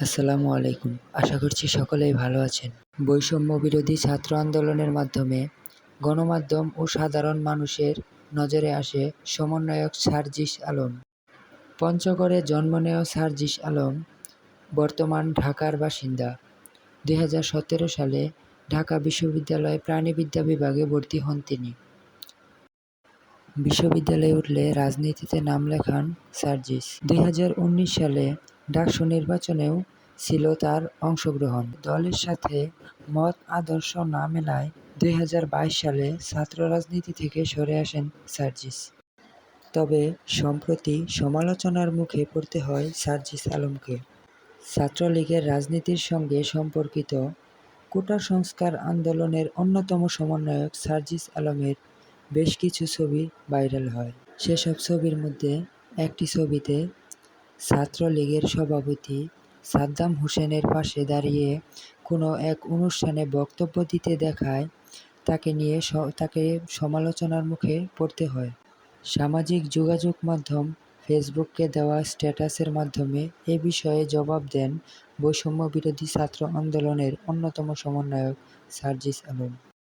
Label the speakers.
Speaker 1: আসসালামু আলাইকুম। আশা করছি সকলেই ভালো আছেন। বৈষম্য বিরোধী ছাত্র আন্দোলনের মাধ্যমে গণমাধ্যম ও সাধারণ মানুষের নজরে আসে সমন্বয়ক সার্জিস আলম। পঞ্চগড়ে জন্ম নেওয়া সার্জিস আলম বর্তমান ঢাকার বাসিন্দা। 2017 সালে ঢাকা বিশ্ববিদ্যালয়ে প্রাণিবিদ্যা বিভাগে ভর্তি হন তিনি। বিশ্ববিদ্যালয়ে উঠলে রাজনীতিতে নাম লেখান সার্জিস। 2019 সালে ডাকসু নির্বাচনেও ছিল তার অংশগ্রহণ। দলের সাথে মত আদর্শ না মেলায় 2022 সালে ছাত্র রাজনীতি থেকে সরে আসেন সার্জিস। তবে সম্প্রতি সমালোচনার মুখে পড়তে হয় সার্জিস আলমকে। ছাত্রলীগের রাজনীতির সঙ্গে সম্পর্কিত কোটা সংস্কার আন্দোলনের অন্যতম সমন্বয়ক সার্জিস আলমের বেশ কিছু ছবি ভাইরাল হয়। সেসব ছবির মধ্যে একটি ছবিতে ছাত্রলীগের সভাপতি সাদ্দাম হোসেনের পাশে দাঁড়িয়ে কোনো এক অনুষ্ঠানে বক্তব্য দিতে দেখায় তাকে সমালোচনার মুখে পড়তে হয়। সামাজিক যোগাযোগ মাধ্যম ফেসবুককে দেওয়া স্ট্যাটাসের মাধ্যমে এ বিষয়ে জবাব দেন বৈষম্য বিরোধী ছাত্র আন্দোলনের অন্যতম সমন্বয়ক সার্জিস আলম।